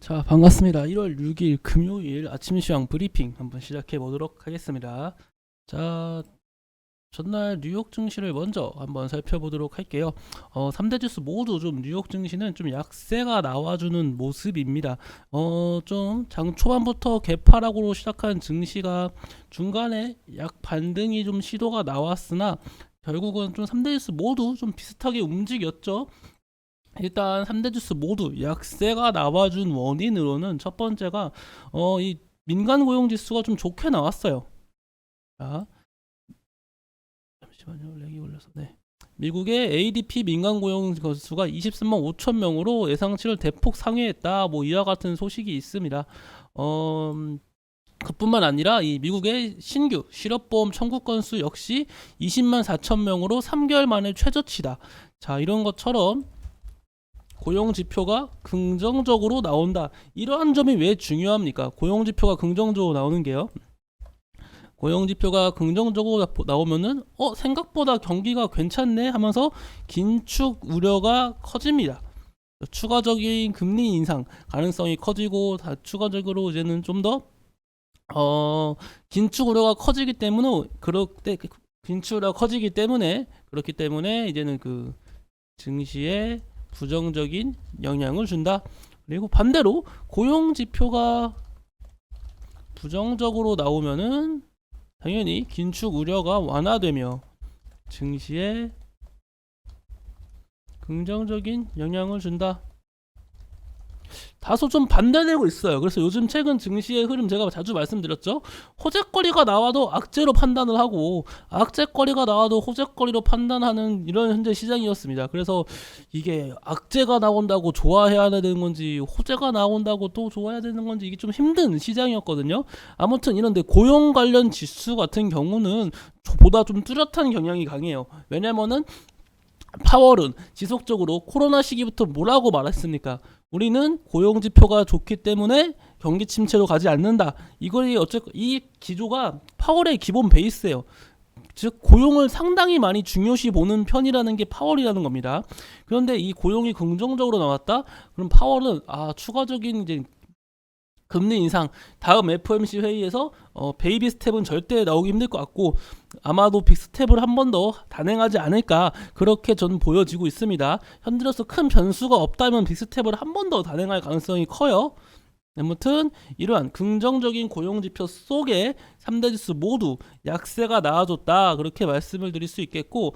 자, 반갑습니다. 1월 6일 금요일 아침 시황 브리핑 한번 시작해 보도록 하겠습니다. 자, 전날 뉴욕 증시를 먼저 한번 살펴보도록 할게요. 3대 지수 모두 좀 뉴욕 증시는 좀 약세가 나와주는 모습입니다. 좀 장 초반부터 개파락으로 시작한 증시가 중간에 약 반등이 좀 시도가 나왔으나 결국은 좀 3대 지수 모두 좀 비슷하게 움직였죠. 일단 3대 주스 모두 약세가 나와준 원인으로는 첫 번째가 이 민간 고용 지수가 좀 좋게 나왔어요. 자, 잠시만요. 렉이 걸려서. 네. 미국의 ADP 민간 고용 건수가 23만 5천 명으로 예상치를 대폭 상회했다. 뭐 이와 같은 소식이 있습니다. 그뿐만 아니라 이 미국의 신규 실업보험 청구 건수 역시 20만 4천 명으로 3개월 만에 최저치다. 자, 이런 것처럼 고용 지표가 긍정적으로 나온다. 이러한 점이 왜 중요합니까? 고용 지표가 긍정적으로 나오는 게요. 고용 지표가 긍정적으로 나오면은 생각보다 경기가 괜찮네 하면서 긴축 우려가 커집니다. 추가적인 금리 인상 가능성이 커지고 추가적으로 이제는 좀 더 긴축 우려가 커지기 때문에 긴축 우려가 커지기 때문에 그렇기 때문에 이제는 그 증시에 부정적인 영향을 준다. 그리고 반대로 고용 지표가 부정적으로 나오면은 당연히 긴축 우려가 완화되며 증시에 긍정적인 영향을 준다. 다소 좀 반대되고 있어요. 그래서 요즘 최근 증시의 흐름 제가 자주 말씀드렸죠. 호재거리가 나와도 악재로 판단을 하고 악재거리가 나와도 호재거리로 판단하는 이런 현재 시장이었습니다. 그래서 이게 악재가 나온다고 좋아해야 되는 건지 호재가 나온다고 또 좋아해야 되는 건지 이게 좀 힘든 시장이었거든요. 아무튼 이런데 고용 관련 지수 같은 경우는 보다 좀 뚜렷한 경향이 강해요. 왜냐면은 파월은 지속적으로 코로나 시기부터 뭐라고 말했습니까? 우리는 고용 지표가 좋기 때문에 경기 침체로 가지 않는다. 이걸 어쨌건 이 기조가 파월의 기본 베이스예요. 즉 고용을 상당히 많이 중요시 보는 편이라는 게 파월이라는 겁니다. 그런데 이 고용이 긍정적으로 나왔다? 그럼 파월은 추가적인 이제 금리 인상 다음 FOMC 회의에서 베이비 스텝은 절대 나오기 힘들 것 같고 아마도 빅 스텝을 한 번 더 단행하지 않을까 그렇게 저는 보여지고 있습니다. 현재로서 큰 변수가 없다면 빅 스텝을 한 번 더 단행할 가능성이 커요. 아무튼 이러한 긍정적인 고용지표 속에 3대 지수 모두 약세가 나와줬다 그렇게 말씀을 드릴 수 있겠고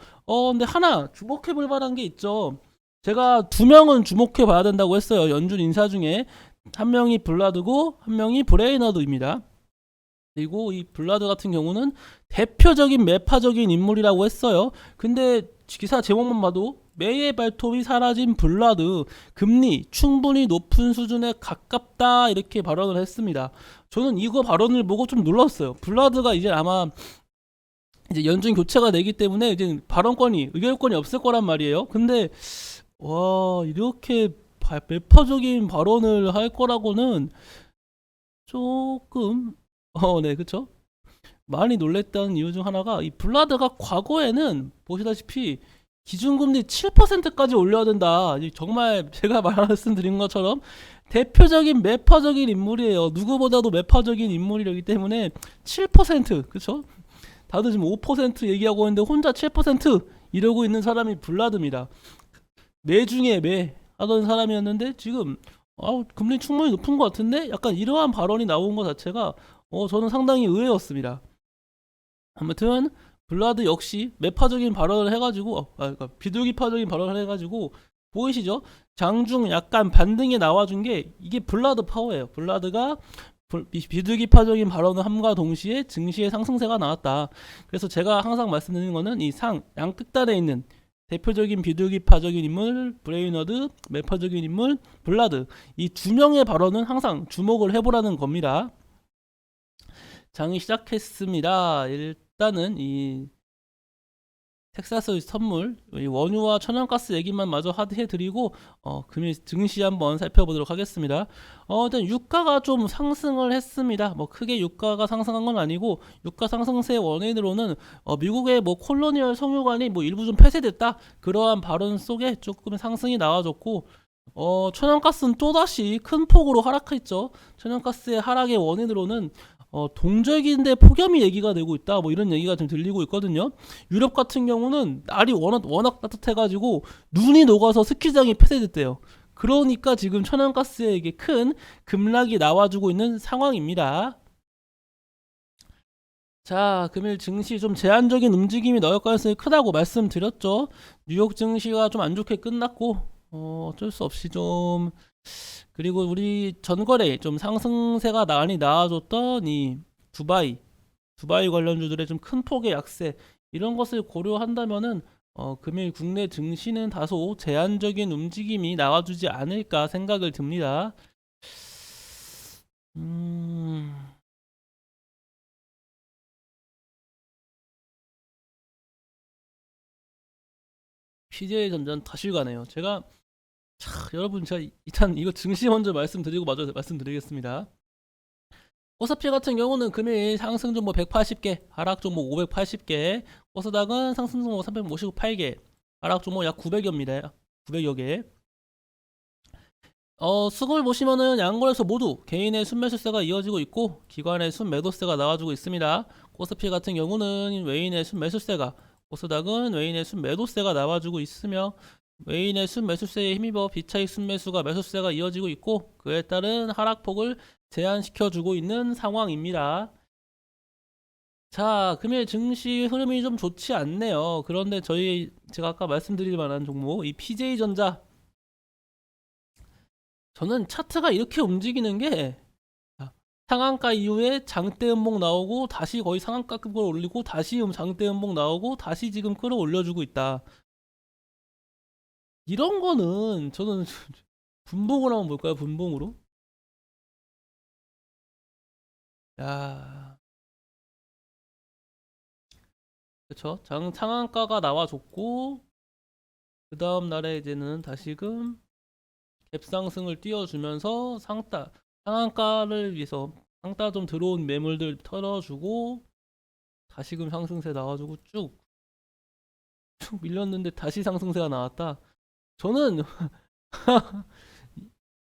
근데 하나 주목해 볼 만한 게 있죠. 제가 두 명은 주목해 봐야 된다고 했어요. 연준 인사 중에 한 명이 블라드고 한 명이 브레이너드입니다. 그리고 이 블라드 같은 경우는 대표적인 매파적인 인물이라고 했어요. 근데 기사 제목만 봐도 매의 발톱이 사라진 블라드, 금리 충분히 높은 수준에 가깝다 이렇게 발언을 했습니다. 저는 이거 발언을 보고 좀 놀랐어요. 블라드가 이제 아마 이제 연준 교체가 되기 때문에 이제 발언권이 의결권이 없을 거란 말이에요. 근데 와 이렇게 매파적인 발언을 할 거라고는 조금 네 그쵸 많이 놀랬던 이유 중 하나가 이 블라드가 과거에는 보시다시피 기준금리 7%까지 올려야 된다. 정말 제가 말씀드린 것처럼 대표적인 매파적인 인물이에요. 누구보다도 매파적인 인물이기 때문에 7% 그쵸? 다들 지금 5% 얘기하고 있는데 혼자 7% 이러고 있는 사람이 블라드입니다. 매 중에 매 하던 사람이었는데 지금 금리 충분히 높은 것 같은데 약간 이러한 발언이 나온 것 자체가 저는 상당히 의외였습니다. 아무튼 블라드 역시 매파적인 발언을 해가지고 그러니까 비둘기파적인 발언을 해가지고 보이시죠? 장중 약간 반등이 나와준 게 이게 블라드 파워예요. 블라드가 비둘기파적인 발언을 함과 동시에 증시의 상승세가 나왔다. 그래서 제가 항상 말씀드리는 거는 이 양극단에 있는 대표적인 비둘기파적인 인물 브레이너드, 매파적인 인물 블라드 이 두 명의 발언은 항상 주목을 해보라는 겁니다. 장이 시작했습니다. 일단은 이 텍사스 선물 원유와 천연가스 얘기만 마저 해드리고 금일 증시 한번 살펴보도록 하겠습니다. 일단 유가가 좀 상승을 했습니다. 뭐 크게 유가가 상승한 건 아니고 유가 상승세 원인으로는 미국의 뭐 콜로니얼 성유관이 뭐 일부 좀 폐쇄됐다 그러한 발언 속에 조금 상승이 나와줬고 천연가스는 또다시 큰 폭으로 하락했죠. 천연가스의 하락의 원인으로는 동절기인데 폭염이 얘기가 되고 있다. 뭐 이런 얘기가 좀 들리고 있거든요. 유럽 같은 경우는 날이 워낙 따뜻해가지고 눈이 녹아서 스키장이 폐쇄됐대요. 그러니까 지금 천연가스에게 큰 급락이 나와주고 있는 상황입니다. 자, 금일 증시 좀 제한적인 움직임이 나올 가능성이 크다고 말씀드렸죠. 뉴욕 증시가 좀 안 좋게 끝났고, 어쩔 수 없이 좀, 그리고 우리 전거래 좀 상승세가 많이 나와줬던 이 두바이 관련주들의 좀 큰 폭의 약세, 이런 것을 고려한다면은, 금일 국내 증시는 다소 제한적인 움직임이 나와주지 않을까 생각을 듭니다. 음, CJ 전자는 다시 가네요. 여러분 제가 일단 이거 증시 먼저 말씀드리고 마저 말씀드리겠습니다. 코스피 같은 경우는 금일 상승 종목 180개, 하락 종목 580개, 코스닥은 상승 종목 358개, 하락 종목 약 900여입니다. 900여 개. 수급을 보시면은 양거래소 모두 개인의 순매수세가 이어지고 있고 기관의 순매도세가 나와주고 있습니다. 코스피 같은 경우는 외인의 순매수세가, 코스닥은 외인의 순매도세가 나와주고 있으며 외인의 순매수세에 힘입어 비차익 순매수가 매수세가 이어지고 있고 그에 따른 하락폭을 제한시켜주고 있는 상황입니다. 자, 금일 증시 흐름이 좀 좋지 않네요. 그런데 제가 아까 말씀드릴 만한 종목, 이 PJ전자, 저는 차트가 이렇게 움직이는 게 상한가 이후에 장대 음봉 나오고 다시 거의 상한가급으로 올리고 다시 장대 음봉 나오고 다시 지금 끌어올려주고 있다. 이런 거는 저는 분봉으로 한번 볼까요? 분봉으로. 야, 그쵸? 상한가가 나와줬고 그 다음 날에 이제는 다시금 갭상승을 띄워주면서 상한가를 위해서 상따 좀 들어온 매물들 털어주고 다시금 상승세 나와주고 쭉 밀렸는데 다시 상승세가 나왔다. 저는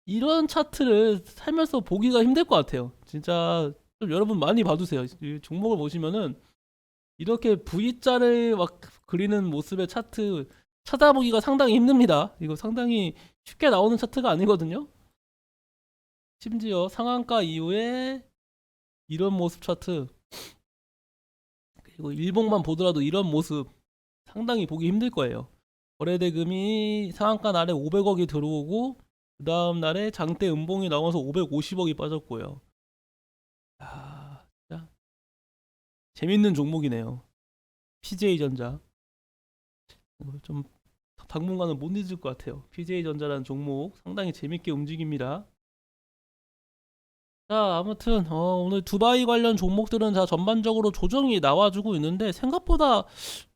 이런 차트를 살면서 보기가 힘들 것 같아요. 진짜 좀 여러분 많이 봐주세요. 이 종목을 보시면은 이렇게 V자를 막 그리는 모습의 차트 찾아보기가 상당히 힘듭니다. 이거 상당히 쉽게 나오는 차트가 아니거든요. 심지어 상한가 이후에 이런 모습 차트, 그리고 일봉만 보더라도 이런 모습 상당히 보기 힘들 거예요. 거래대금이 상한가 날에 500억이 들어오고 그 다음 날에 장대 음봉이 나와서 550억이 빠졌고요. 진짜 재밌는 종목이네요. PJ전자. 좀 당분간은 못 잊을 것 같아요. PJ전자라는 종목 상당히 재밌게 움직입니다. 자, 아무튼 오늘 두바이 관련 종목들은 다 전반적으로 조정이 나와주고 있는데 생각보다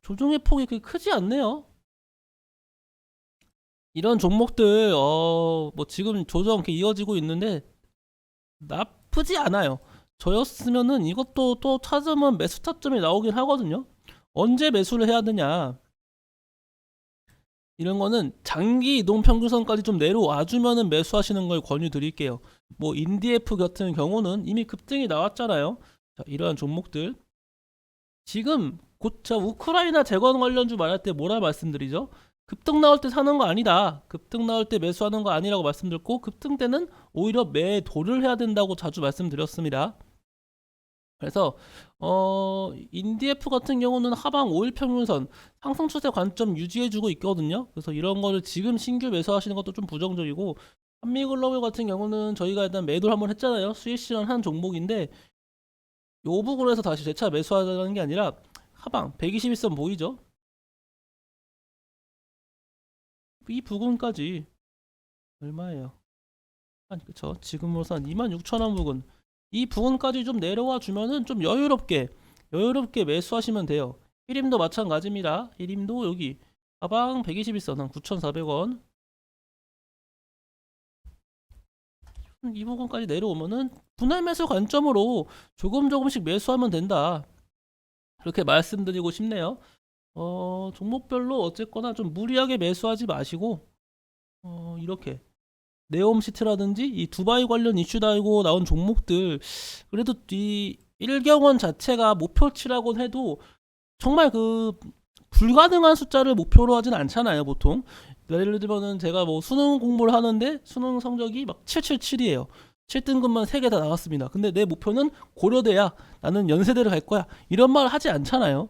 조정의 폭이 그렇게 크지 않네요. 이런 종목들 뭐 지금 조정 이렇게 이어지고 있는데 나쁘지 않아요. 저였으면은 이것도 또 찾으면 매수 타점이 나오긴 하거든요. 언제 매수를 해야 되냐? 이런 거는 장기 이동 평균선까지 좀 내려와 주면은 매수하시는 걸 권유드릴게요. 뭐 인디에프 같은 경우는 이미 급등이 나왔잖아요. 자, 이러한 종목들 지금 곧 우크라이나 재건 관련주 말할 때 뭐라 말씀드리죠? 급등 나올 때 사는 거 아니다. 급등 나올 때 매수하는 거 아니라고 말씀드렸고 급등 때는 오히려 매도를 해야 된다고 자주 말씀드렸습니다. 그래서 인디에프 같은 경우는 하방 5일 평균선 상승 추세 관점 유지해주고 있거든요. 그래서 이런 거를 지금 신규 매수하시는 것도 좀 부정적이고 한미글로벌 같은 경우는 저희가 일단 매도를 한번 했잖아요. 수익 실현한 종목인데 요 부분에서 다시 재차 매수하자는 게 아니라 하방 121선 보이죠? 이 부근까지 얼마예요? 그쵸? 지금으로서 한 26,000원 부근 이 부분까지 좀 내려와 주면은 좀 여유롭게 매수하시면 돼요. 1임도 마찬가지입니다. 1임도 여기 하방 121선 한 9,400원 이 부분까지 내려오면은 분할 매수 관점으로 조금씩 매수하면 된다. 그렇게 말씀드리고 싶네요. 종목별로 어쨌거나 좀 무리하게 매수하지 마시고 이렇게 네옴시티라든지 이 두바이 관련 이슈 달고 나온 종목들, 그래도 이 일경원 자체가 목표치라고 해도 정말 그 불가능한 숫자를 목표로 하진 않잖아요, 보통. 예를 들면은 제가 뭐 수능 공부를 하는데 수능 성적이 막 777이에요. 7등급만 3개 다 나왔습니다. 근데 내 목표는 고려대야, 나는 연세대를 갈 거야, 이런 말 하지 않잖아요.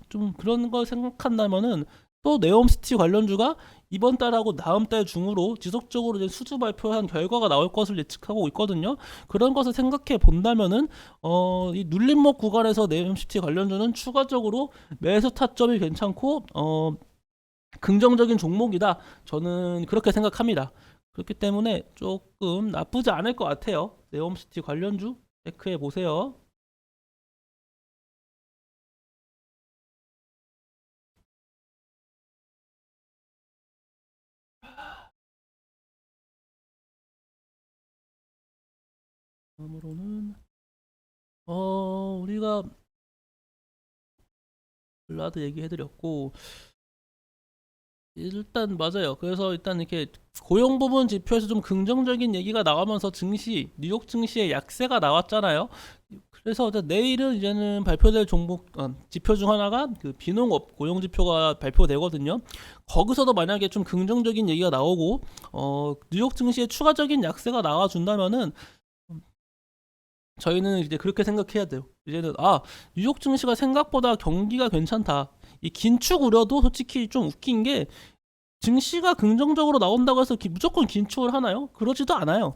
좀 그런 걸 생각한다면은 또 네옴시티 관련주가 이번 달하고 다음 달 중으로 지속적으로 이제 수주 발표한 결과가 나올 것을 예측하고 있거든요. 그런 것을 생각해 본다면은 이 눌림목 구간에서 네옴시티 관련주는 추가적으로 매수 타점이 괜찮고 긍정적인 종목이다. 저는 그렇게 생각합니다. 그렇기 때문에 조금 나쁘지 않을 것 같아요. 네옴시티 관련주 체크해 보세요. 다음으로는 우리가 블라드 얘기해드렸고, 일단 맞아요. 그래서 일단 이렇게 고용 부분 지표에서 좀 긍정적인 얘기가 나오면서 증시, 뉴욕 증시의 약세가 나왔잖아요. 그래서 이제 내일은 이제는 발표될 종목 지표 중 하나가 그 비농업 고용 지표가 발표되거든요. 거기서도 만약에 좀 긍정적인 얘기가 나오고 뉴욕 증시에 추가적인 약세가 나와준다면은 저희는 이제 그렇게 생각해야 돼요. 이제는 뉴욕 증시가 생각보다 경기가 괜찮다. 이 긴축 우려도 솔직히 좀 웃긴 게, 증시가 긍정적으로 나온다고 해서 무조건 긴축을 하나요? 그러지도 않아요.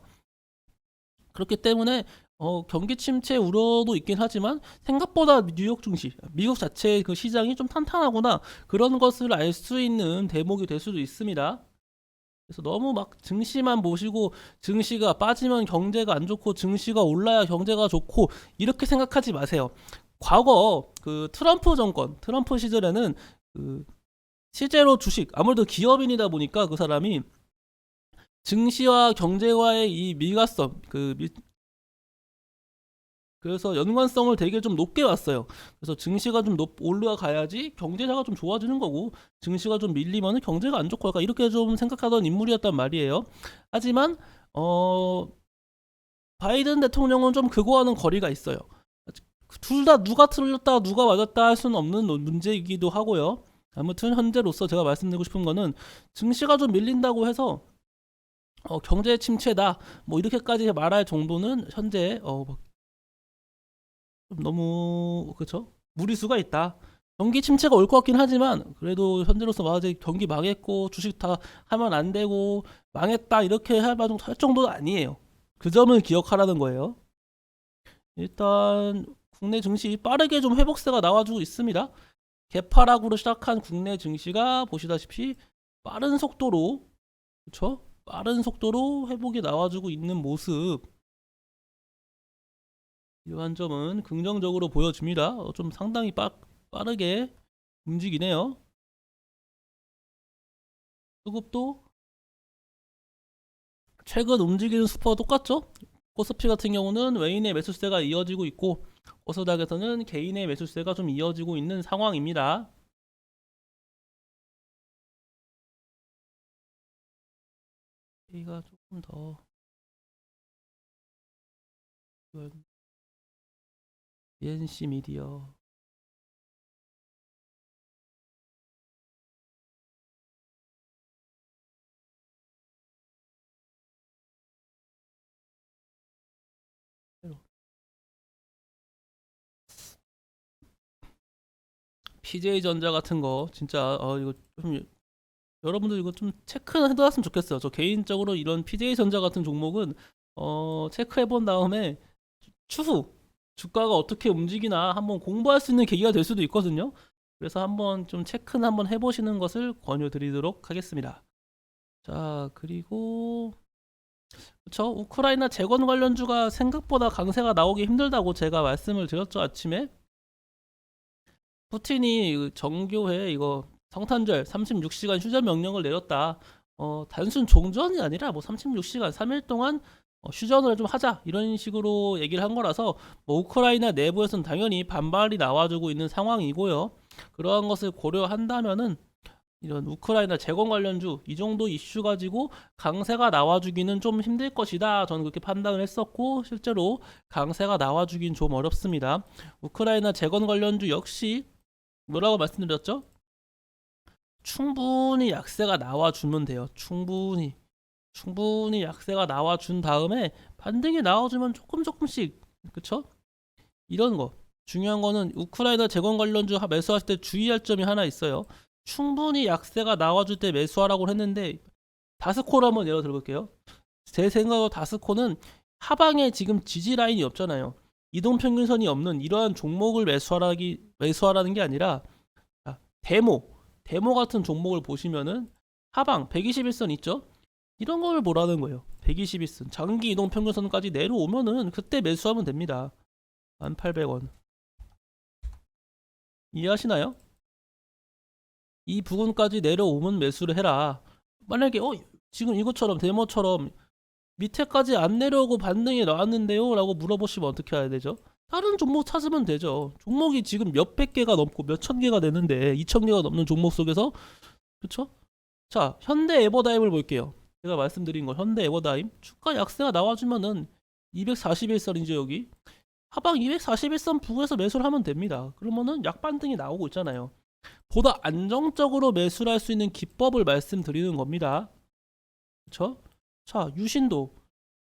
그렇기 때문에 경기 침체 우려도 있긴 하지만 생각보다 뉴욕 증시, 미국 자체의 그 시장이 좀 탄탄하구나, 그런 것을 알 수 있는 대목이 될 수도 있습니다. 그래서 너무 막 증시만 보시고 증시가 빠지면 경제가 안 좋고 증시가 올라야 경제가 좋고 이렇게 생각하지 마세요. 과거 그 트럼프 정권, 트럼프 시절에는 그 실제로 주식, 아무래도 기업인이다 보니까 그 사람이 증시와 경제와의 이 밀가성, 그래서 연관성을 되게 좀 높게 봤어요. 그래서 증시가 좀 올라가야지 경제가 좀 좋아지는 거고, 증시가 좀 밀리면 경제가 안 좋고, 약간 이렇게 좀 생각하던 인물이었단 말이에요. 하지만 바이든 대통령은 좀 그거와는 거리가 있어요. 둘 다 누가 틀렸다 누가 맞았다 할 수는 없는 문제이기도 하고요. 아무튼 현재로서 제가 말씀드리고 싶은 거는, 증시가 좀 밀린다고 해서 경제 침체다 뭐 이렇게까지 말할 정도는 현재 좀 너무, 그쵸? 무리수가 있다. 경기 침체가 올 것 같긴 하지만 그래도 현재로서 아직 경기 망했고 주식 다 하면 안 되고 망했다 이렇게 할 정도는 아니에요. 그 점을 기억하라는 거예요. 일단 국내 증시 빠르게 좀 회복세가 나와주고 있습니다. 개파락으로 시작한 국내 증시가 보시다시피 빠른 속도로, 그쵸? 빠른 속도로 회복이 나와주고 있는 모습, 이러한 점은 긍정적으로 보여집니다. 좀 상당히 빠르게 움직이네요. 수급도 최근 움직이는 스퍼와 똑같죠? 코스피 같은 경우는 외인의 매수세가 이어지고 있고, 코스닥에서는 개인의 매수세가 좀 이어지고 있는 상황입니다. A가 조금 더 ENC 미디어, PJ전자 같은 거 진짜 이거 좀 여러분들 이거 좀 체크해놨으면 좋겠어요. 저 개인적으로 이런 PJ전자 같은 종목은 체크해본 다음에 추후 주가가 어떻게 움직이나 한번 공부할 수 있는 계기가 될 수도 있거든요. 그래서 한번 좀 체크는 한번 해보시는 것을 권유드리도록 하겠습니다. 자, 그리고 그쵸, 우크라이나 재건 관련주가 생각보다 강세가 나오기 힘들다고 제가 말씀을 드렸죠, 아침에. 푸틴이 정교회 이거 성탄절 36시간 휴전 명령을 내렸다. 단순 종전이 아니라 뭐 36시간 3일 동안 휴전을 좀 하자 이런 식으로 얘기를 한 거라서, 뭐 우크라이나 내부에서는 당연히 반발이 나와주고 있는 상황이고요. 그러한 것을 고려한다면은 이런 우크라이나 재건 관련주 이 정도 이슈 가지고 강세가 나와주기는 좀 힘들 것이다. 저는 그렇게 판단을 했었고 실제로 강세가 나와주긴 좀 어렵습니다. 우크라이나 재건 관련주 역시 뭐라고 말씀드렸죠? 충분히 약세가 나와주면 돼요. 충분히 약세가 나와준 다음에 반등이 나와주면 조금씩 그쵸? 이런 거 중요한 거는 우크라이나 재건 관련주 매수하실 때 주의할 점이 하나 있어요. 충분히 약세가 나와줄 때 매수하라고 했는데 다스코를 한번 예로 들어볼게요. 제 생각으로 다스코는 하방에 지금 지지 라인이 없잖아요. 이동평균선이 없는 이러한 종목을 매수하라는 게 아니라 데모 같은 종목을 보시면은 하방 121선 있죠? 이런 걸 보라는 거예요. 121선 장기 이동평균선까지 내려오면은 그때 매수하면 됩니다. 1,800원 이해하시나요? 이 부분까지 내려오면 매수를 해라. 만약에 지금 이것처럼 데모처럼 밑에까지 안 내려오고 반등이 나왔는데요? 라고 물어보시면 어떻게 해야 되죠? 다른 종목 찾으면 되죠. 종목이 지금 몇백 개가 넘고 몇천 개가 되는데 2천 개가 넘는 종목 속에서 그쵸? 자, 현대 에버다임을 볼게요. 제가 말씀드린 거 현대 에버다임 주가 약세가 나와주면은 241선이죠 여기 하방 241선 부근에서 매수를 하면 됩니다. 그러면은 약반등이 나오고 있잖아요. 보다 안정적으로 매수를 할 수 있는 기법을 말씀드리는 겁니다. 그쵸? 자, 유신도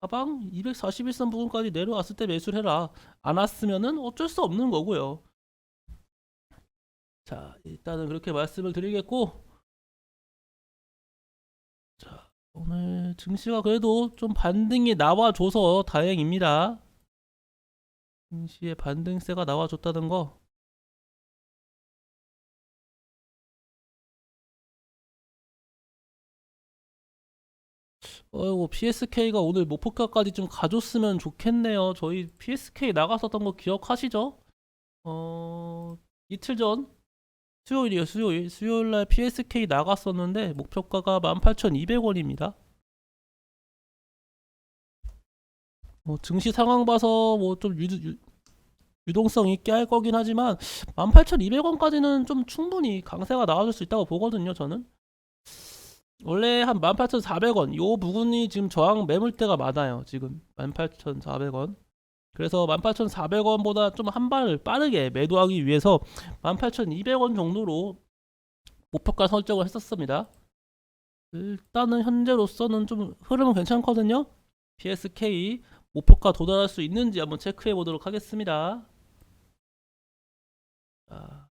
하방 241선 부근까지 내려왔을 때 매수를 해라. 안 왔으면은 어쩔 수 없는 거고요. 자, 일단은 그렇게 말씀을 드리겠고, 자, 오늘 증시가 그래도 좀 반등이 나와줘서 다행입니다. 증시의 반등세가 나와줬다는 거. PSK가 오늘 목표가까지 좀 가줬으면 좋겠네요. 저희 PSK 나갔었던 거 기억하시죠? 이틀 전 수요일이에요. 수요일날 PSK 나갔었는데 목표가가 18,200원입니다. 증시 상황 봐서 뭐 좀 유동성 있게 할 거긴 하지만 18,200원까지는 좀 충분히 강세가 나와줄 수 있다고 보거든요. 저는 원래 한 18,400원 요 부분이 지금 저항 매물대가 많아요. 지금 18,400원 그래서 18,400원보다 좀 한 발 빠르게 매도하기 위해서 18,200원 정도로 목표가 설정을 했었습니다. 일단은 현재로서는 좀 흐름은 괜찮거든요. PSK 목표가 도달할 수 있는지 한번 체크해 보도록 하겠습니다. 자,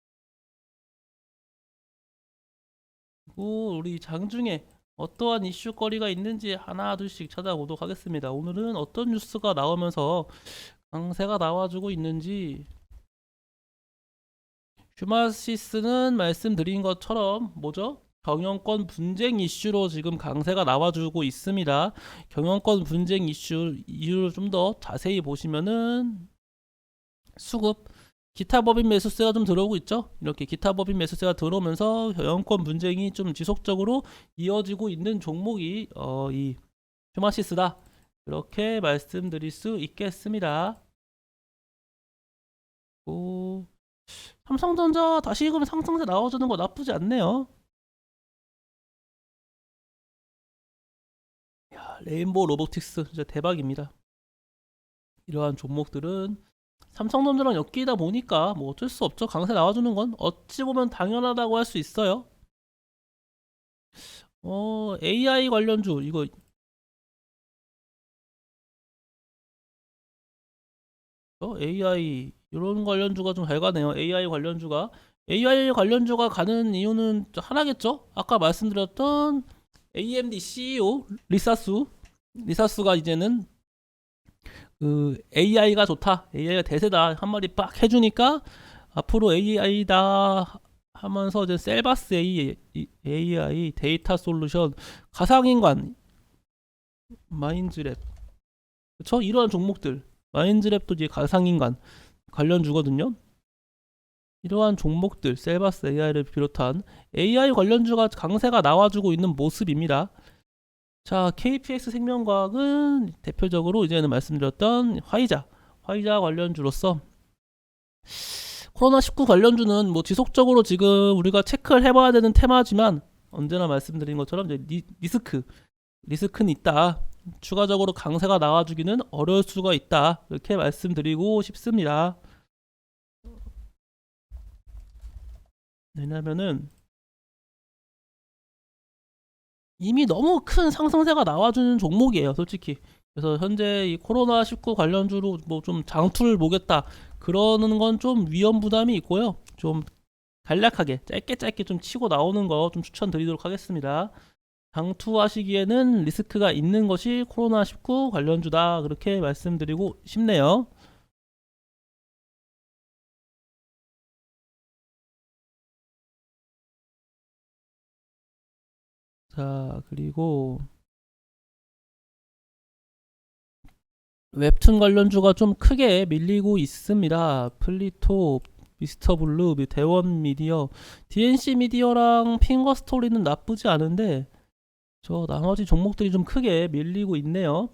그리고 우리 장중에 어떠한 이슈거리가 있는지 하나 둘씩 찾아보도록 하겠습니다. 오늘은 어떤 뉴스가 나오면서 강세가 나와주고 있는지. 휴마시스는 말씀드린 것처럼 뭐죠? 경영권 분쟁 이슈로 지금 강세가 나와주고 있습니다. 경영권 분쟁 이유를 좀 더 자세히 보시면은 수급 기타 법인 매수세가 좀 들어오고 있죠. 이렇게 기타 법인 매수세가 들어오면서 경영권 분쟁이 좀 지속적으로 이어지고 있는 종목이 이 휴마시스다. 이렇게 말씀드릴 수 있겠습니다. 삼성전자 다시금 상승세 나와주는 거 나쁘지 않네요. 야, 레인보우 로보틱스 진짜 대박입니다. 이러한 종목들은 삼성전자랑 엮이다 보니까 뭐 어쩔 수 없죠. 강세 나와주는 건 어찌 보면 당연하다고 할 수 있어요. AI 관련주 이거 AI 이런 관련주가 좀 잘 가네요. AI 관련주가 가는 이유는 하나겠죠. 아까 말씀드렸던 AMD CEO 리사수가 이제는 그 AI가 좋다, AI가 대세다 한 마디 빡 해주니까 앞으로 AI다 하면서 이제 셀바스 AI 데이터 솔루션 가상인간 마인즈랩 그쵸? 이러한 종목들 마인즈랩도 이제 가상인간 관련 주거든요. 이러한 종목들 셀바스 AI를 비롯한 AI 관련주가 강세가 나와주고 있는 모습입니다. 자, KPX 생명과학은 대표적으로 이제는 말씀드렸던 화이자 관련주로서 코로나19 관련주는 뭐 지속적으로 지금 우리가 체크를 해봐야 되는 테마지만 언제나 말씀드린 것처럼 이제 리스크는 있다. 추가적으로 강세가 나와주기는 어려울 수가 있다. 이렇게 말씀드리고 싶습니다. 왜냐면은 이미 너무 큰 상승세가 나와주는 종목이에요, 솔직히. 그래서 현재 이 코로나19 관련주로 뭐 좀 장투를 보겠다 그러는 건 좀 위험 부담이 있고요. 좀 간략하게 짧게 좀 치고 나오는 거 좀 추천드리도록 하겠습니다. 장투하시기에는 리스크가 있는 것이 코로나19 관련주다 그렇게 말씀드리고 싶네요. 자, 그리고 웹툰 관련주가 좀 크게 밀리고 있습니다. 플리토, 미스터블루, 대원 미디어, DNC 미디어랑 핑거 스토리는 나쁘지 않은데 저 나머지 종목들이 좀 크게 밀리고 있네요.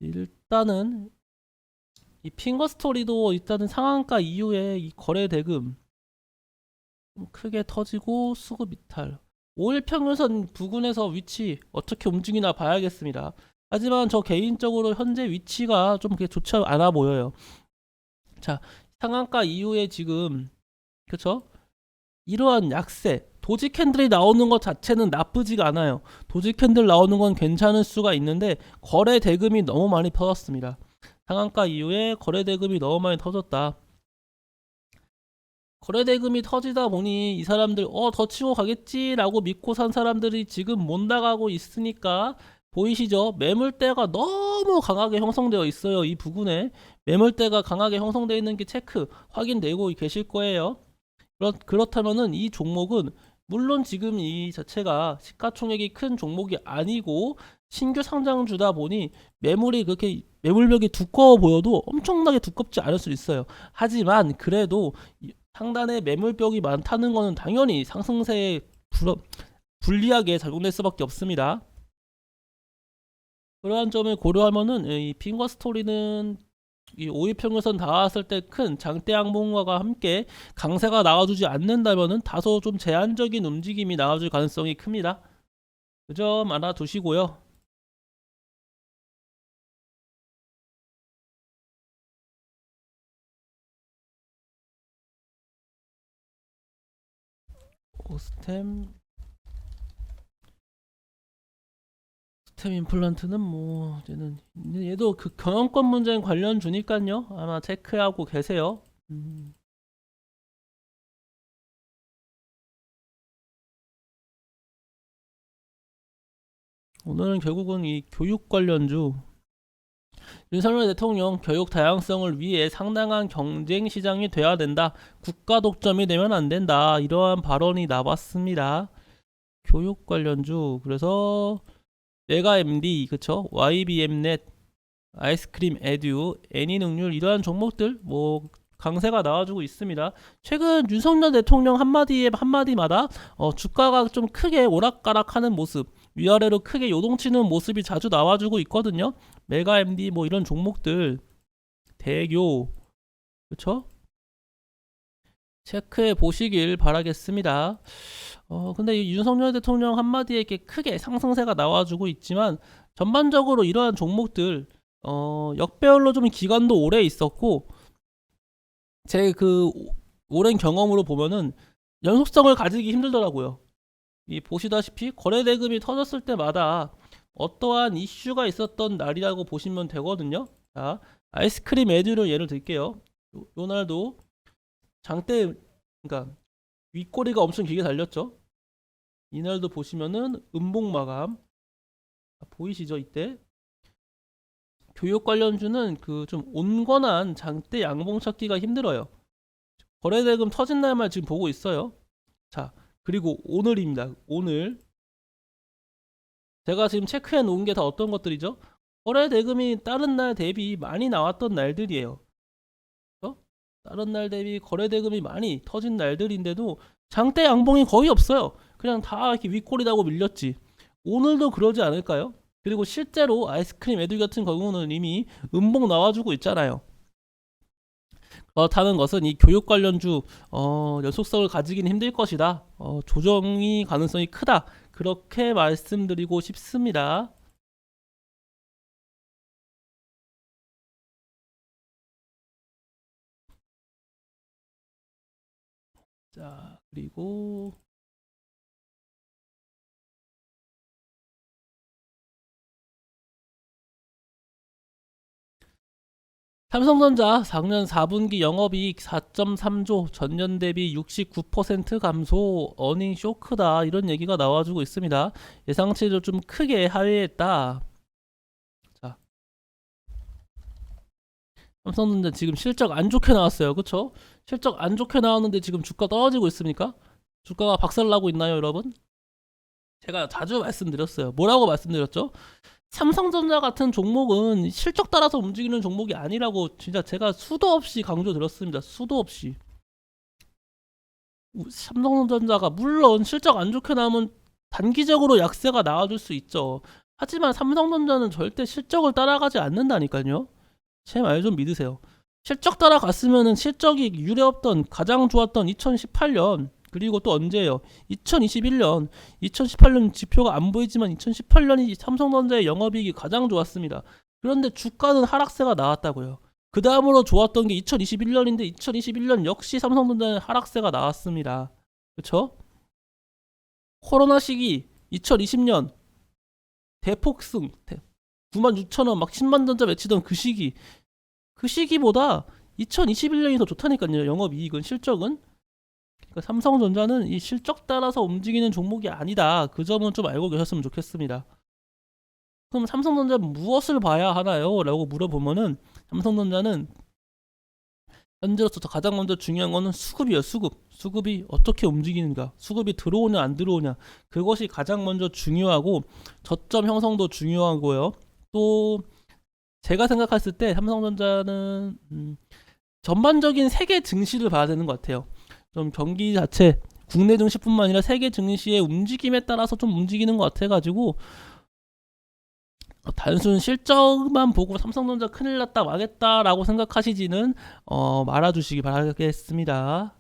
일단은 이 핑거 스토리도 일단은 상한가 이후에 이 거래 대금 좀 크게 터지고 수급 이탈. 5일 평균선 부근에서 위치 어떻게 움직이나 봐야겠습니다. 하지만 저 개인적으로 현재 위치가 좀 그렇게 좋지 않아 보여요. 자, 상한가 이후에 지금 그쵸? 이러한 약세 도지 캔들이 나오는 것 자체는 나쁘지가 않아요. 도지 캔들 나오는 건 괜찮을 수가 있는데 거래 대금이 너무 많이 터졌습니다. 상한가 이후에 거래 대금이 너무 많이 터졌다. 거래 대금이 터지다 보니 이 사람들 더 치고 가겠지라고 믿고 산 사람들이 지금 못 나가고 있으니까 보이시죠? 매물대가 너무 강하게 형성되어 있어요. 이 부분에 매물대가 강하게 형성되어 있는 게 체크 확인되고 계실 거예요. 그렇다면은 이 종목은 물론 지금 이 자체가 시가총액이 큰 종목이 아니고 신규 상장주다 보니 매물이 그렇게 매물벽이 두꺼워 보여도 엄청나게 두껍지 않을 수 있어요. 하지만 그래도 상단에 매물벽이 많다는 것은 당연히 상승세에 불리하게 작용될 수밖에 없습니다. 그러한 점을 고려하면은 이 핑거 스토리는 이 5일 평균선 닿았을 때 큰 장대 양봉과 함께 강세가 나와주지 않는다면은 다소 좀 제한적인 움직임이 나와줄 가능성이 큽니다. 그 점 알아두시고요. 스템 임플란트는 뭐 얘도 그 경영권 문제인 관련 주니까요. 아마 체크하고 계세요. 오늘은 결국은 이 교육 관련주 윤석열 대통령 교육 다양성을 위해 상당한 경쟁 시장이 돼야 된다. 국가 독점이 되면 안 된다. 이러한 발언이 나왔습니다. 교육 관련주 그래서 메가 MD 그쵸? YBM넷, 아이스크림 에듀, 애니능률 이러한 종목들 뭐 강세가 나와주고 있습니다. 최근 윤석열 대통령 한마디마다 주가가 좀 크게 오락가락하는 모습, 위아래로 크게 요동치는 모습이 자주 나와주고 있거든요. 메가 MD 뭐 이런 종목들 대교 그쵸? 체크해 보시길 바라겠습니다. 근데 이 윤석열 대통령 한마디에 이렇게 크게 상승세가 나와주고 있지만 전반적으로 이러한 종목들 역배열로 좀 기간도 오래 있었고 제 그 오랜 경험으로 보면은 연속성을 가지기 힘들더라고요. 이 보시다시피 거래 대금이 터졌을 때마다 어떠한 이슈가 있었던 날이라고 보시면 되거든요. 자, 아이스크림 에듀를 예를 들게요. 요 날도 장대 그러니까 윗꼬리가 엄청 길게 달렸죠. 이날도 보시면은 음봉 마감 보이시죠? 이때 교육 관련주는 그 좀 온건한 장대 양봉 찾기가 힘들어요. 거래대금 터진 날만 지금 보고 있어요. 자, 그리고 오늘입니다. 오늘 제가 지금 체크해 놓은 게 다 어떤 것들이죠? 거래대금이 다른 날 대비 많이 나왔던 날들이에요. 다른 날 대비 거래대금이 많이 터진 날들인데도 장대 양봉이 거의 없어요. 그냥 다 이렇게 윗꼬리다고 밀렸지. 오늘도 그러지 않을까요? 그리고 실제로 아이스크림 애들 같은 경우는 이미 음봉 나와주고 있잖아요. 그렇다는 것은 이 교육 관련주 연속성을 가지기는 힘들 것이다. 조정이 가능성이 크다. 그렇게 말씀드리고 싶습니다. 자, 그리고 삼성전자 작년 4분기 영업이익 4.3조, 전년 대비 69% 감소, 어닝 쇼크다, 이런 얘기가 나와주고 있습니다. 예상치를 좀 크게 하회했다. 자, 삼성전자 지금 실적 안 좋게 나왔어요. 그쵸? 실적 안 좋게 나왔는데 지금 주가 떨어지고 있습니까? 주가가 박살나고 있나요, 여러분? 제가 자주 말씀드렸어요. 뭐라고 말씀드렸죠? 삼성전자 같은 종목은 실적 따라서 움직이는 종목이 아니라고 진짜 제가 수도 없이 강조드렸습니다. 수도 없이. 삼성전자가 물론 실적 안 좋게 나오면 단기적으로 약세가 나와줄 수 있죠. 하지만 삼성전자는 절대 실적을 따라가지 않는다니까요. 제 말 좀 믿으세요. 실적 따라갔으면은 실적이 유례없던 가장 좋았던 2018년, 그리고 또 언제예요? 2021년. 2018년 지표가 안 보이지만 2018년이 삼성전자의 영업이익이 가장 좋았습니다. 그런데 주가는 하락세가 나왔다고요. 그 다음으로 좋았던 게 2021년인데 2021년 역시 삼성전자는 하락세가 나왔습니다. 그쵸? 코로나 시기 2020년 대폭승 96,000원 막 10만 전자 외치던 그 시기보다 2021년이 더 좋다니까요. 영업이익은, 실적은. 그러니까 삼성전자는 이 실적 따라서 움직이는 종목이 아니다. 그 점은 좀 알고 계셨으면 좋겠습니다. 그럼 삼성전자 무엇을 봐야 하나요? 라고 물어보면은 삼성전자는 현재로서 가장 먼저 중요한 거는 수급이에요. 수급이 어떻게 움직이는가, 수급이 들어오냐 안 들어오냐, 그것이 가장 먼저 중요하고, 저점 형성도 중요하고요. 또 제가 생각했을 때 삼성전자는 전반적인 세계 증시를 봐야 되는 것 같아요. 좀 경기 자체, 국내 증시뿐만 아니라 세계 증시의 움직임에 따라서 좀 움직이는 것 같아가지고, 단순 실적만 보고 삼성전자 큰일 났다 망했다라고 생각하시지는 말아주시기 바라겠습니다.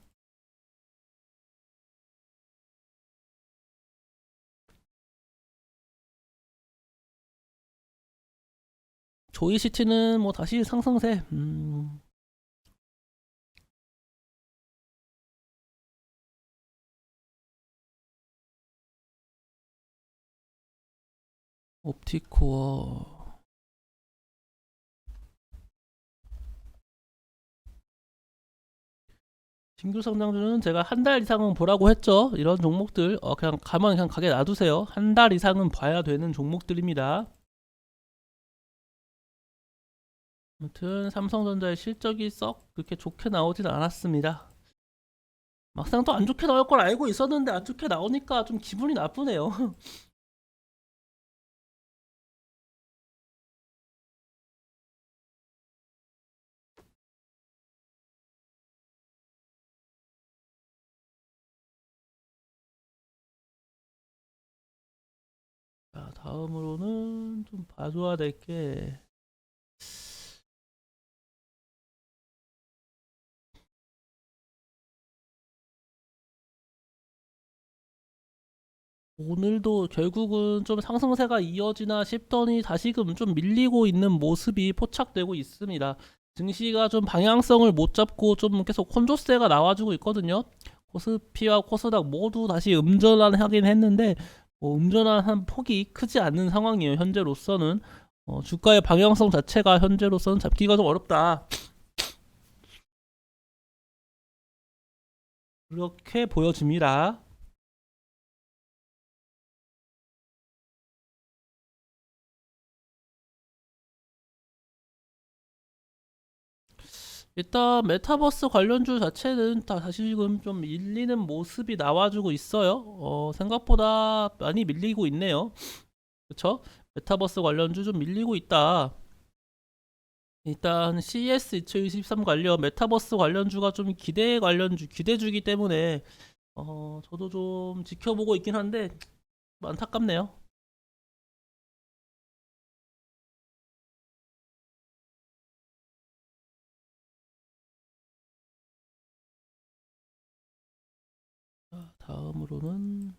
조이시티는 뭐 다시 상승세. 옵티코어. 신규 성장주는 제가 한 달 이상은 보라고 했죠. 이런 종목들 그냥 가만 그냥 가게 놔두세요. 한 달 이상은 봐야 되는 종목들입니다. 아무튼 삼성전자의 실적이 썩 그렇게 좋게 나오진 않았습니다. 막상 또 안 좋게 나올 걸 알고 있었는데 안 좋게 나오니까 좀 기분이 나쁘네요. 자, 다음으로는 좀 봐줘야 될 게, 오늘도 결국은 좀 상승세가 이어지나 싶더니 다시금 좀 밀리고 있는 모습이 포착되고 있습니다. 증시가 좀 방향성을 못 잡고 좀 계속 콘조세가 나와주고 있거든요. 코스피와 코스닥 모두 다시 음전하긴 했는데 음전한 폭이 크지 않는 상황이에요. 현재로서는 주가의 방향성 자체가 현재로서는 잡기가 좀 어렵다. 그렇게 보여집니다. 일단 메타버스 관련주 자체는 다 다시 지금 좀 밀리는 모습이 나와주고 있어요. 생각보다 많이 밀리고 있네요. 그쵸? 메타버스 관련주 좀 밀리고 있다. 일단 CES 2023 관련 메타버스 관련주가 좀 기대주기 때문에 저도 좀 지켜보고 있긴 한데 안타깝네요. 다음으로는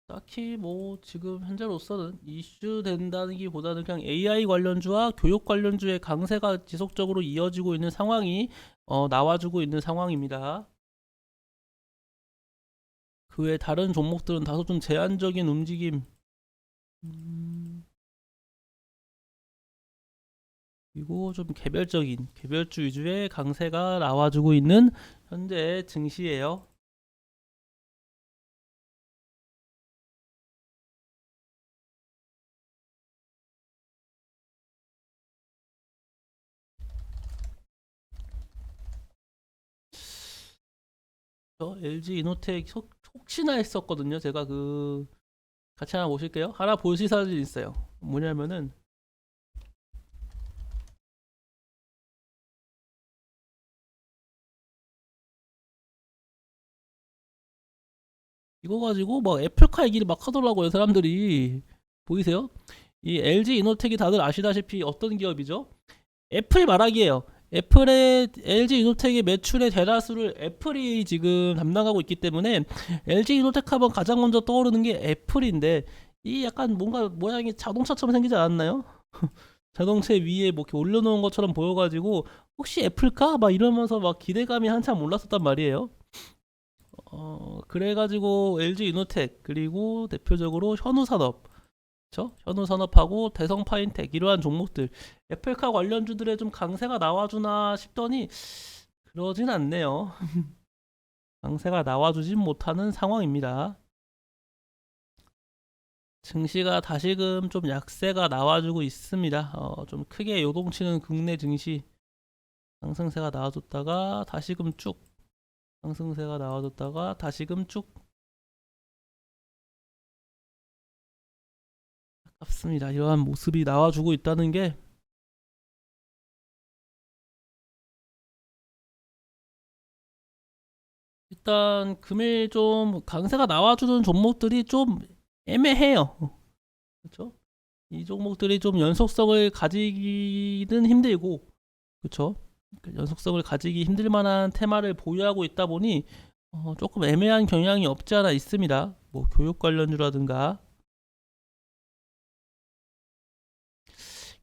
딱히 뭐 지금 현재로서는 이슈 된다는 기보다는 그냥 AI 관련주와 교육 관련주의 강세가 지속적으로 이어지고 있는 상황이 나와주고 있는 상황입니다. 그 외 다른 종목들은 다소 좀 제한적인 움직임, 그리고 좀 개별적인 개별주 위주의 강세가 나와주고 있는 현재 증시예요. 저 LG 이노텍 혹시나 했었거든요. 제가 그 같이 하나 보실게요. 하나 보실 사진 있어요. 뭐냐면은 이거 가지고 막 애플카 얘기를 막 하더라고요. 사람들이 보이세요? 이 LG 이노텍이 다들 아시다시피 어떤 기업이죠? 애플 말하기예요. 애플의 LG 이노텍의 매출의 대다수를 애플이 지금 담당하고 있기 때문에 LG 이노텍 하면 가장 먼저 떠오르는 게 애플인데 이 약간 뭔가 모양이 자동차처럼 생기지 않았나요? 자동차 위에 뭐 이렇게 올려놓은 것처럼 보여가지고 혹시 애플까? 막 이러면서 막 기대감이 한참 올랐었단 말이에요. 그래가지고 LG 이노텍 그리고 대표적으로 현우산업, 그쵸? 현우산업하고 대성파인텍 이러한 종목들 애플카 관련주들의 좀 강세가 나와주나 싶더니 그러진 않네요. 강세가 나와주진 못하는 상황입니다. 증시가 다시금 좀 약세가 나와주고 있습니다. 좀 크게 요동치는 국내 증시 상승세가 나와줬다가 다시금 쭉 상승세가 나와줬다가 다시금 쭉 아깝습니다. 이러한 모습이 나와주고 있다는 게 일단 금일 좀 강세가 나와주는 종목들이 좀 애매해요. 그렇죠? 이 종목들이 좀 연속성을 가지기는 힘들고, 그렇죠? 연속성을 가지기 힘들 만한 테마를 보유하고 있다 보니 조금 애매한 경향이 없지 않아 있습니다. 뭐 교육 관련주라든가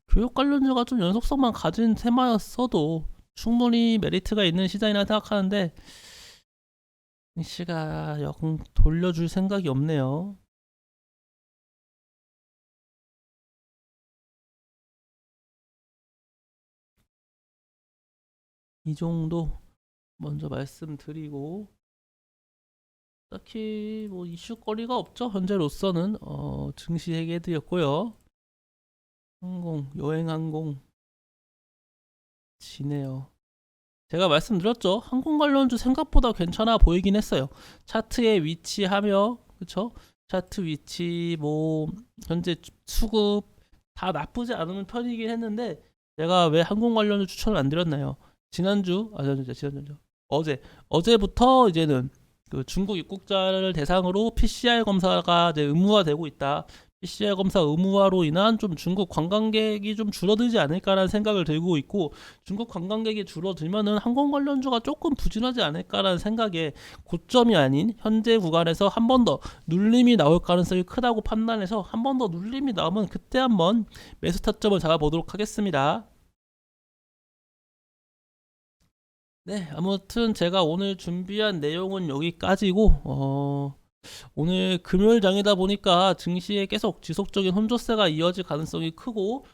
교육 관련주가 좀 연속성만 가진 테마였어도 충분히 메리트가 있는 시장이라 생각하는데 씨가 영 돌려줄 생각이 없네요. 이 정도 먼저 말씀드리고 딱히 뭐 이슈거리가 없죠. 현재로서는 증시 얘기해드렸고요. 항공, 여행항공 지네요. 제가 말씀드렸죠. 항공 관련주 생각보다 괜찮아 보이긴 했어요. 차트에 위치하며, 그쵸? 차트 위치, 뭐, 현재 수급 다 나쁘지 않은 편이긴 했는데, 제가 왜 항공 관련주 추천을 안 드렸나요? 지난주, 지난주, 어제부터 이제는 그 중국 입국자를 대상으로 PCR 검사가 이제 의무화되고 있다. PCR 검사 의무화로 인한 좀 중국 관광객이 좀 줄어들지 않을까라는 생각을 들고 있고 중국 관광객이 줄어들면은 항공 관련주가 조금 부진하지 않을까라는 생각에 고점이 아닌 현재 구간에서 한 번 더 눌림이 나올 가능성이 크다고 판단해서 한 번 더 눌림이 나오면 그때 한번 매수 타점을 잡아보도록 하겠습니다. 네, 아무튼 제가 오늘 준비한 내용은 여기까지고 오늘 금요일장이다 보니까 증시에 계속 지속적인 혼조세가 이어질 가능성이 크고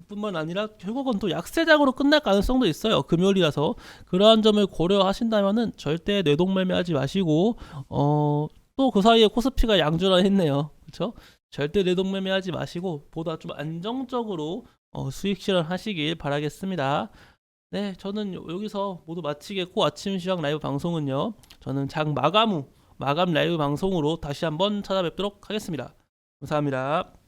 뿐만 아니라 결국은 또 약세장으로 끝날 가능성도 있어요. 금요일이라서 그러한 점을 고려하신다면은 절대 뇌동매매하지 마시고 또 그 사이에 코스피가 양전환했네요. 그렇죠? 절대 뇌동매매하지 마시고 보다 좀 안정적으로 수익 실현하시길 바라겠습니다. 네, 저는 여기서 모두 마치겠고 아침 시황 라이브 방송은요. 저는 장 마감 후 마감 라이브 방송으로 다시 한번 찾아뵙도록 하겠습니다. 감사합니다.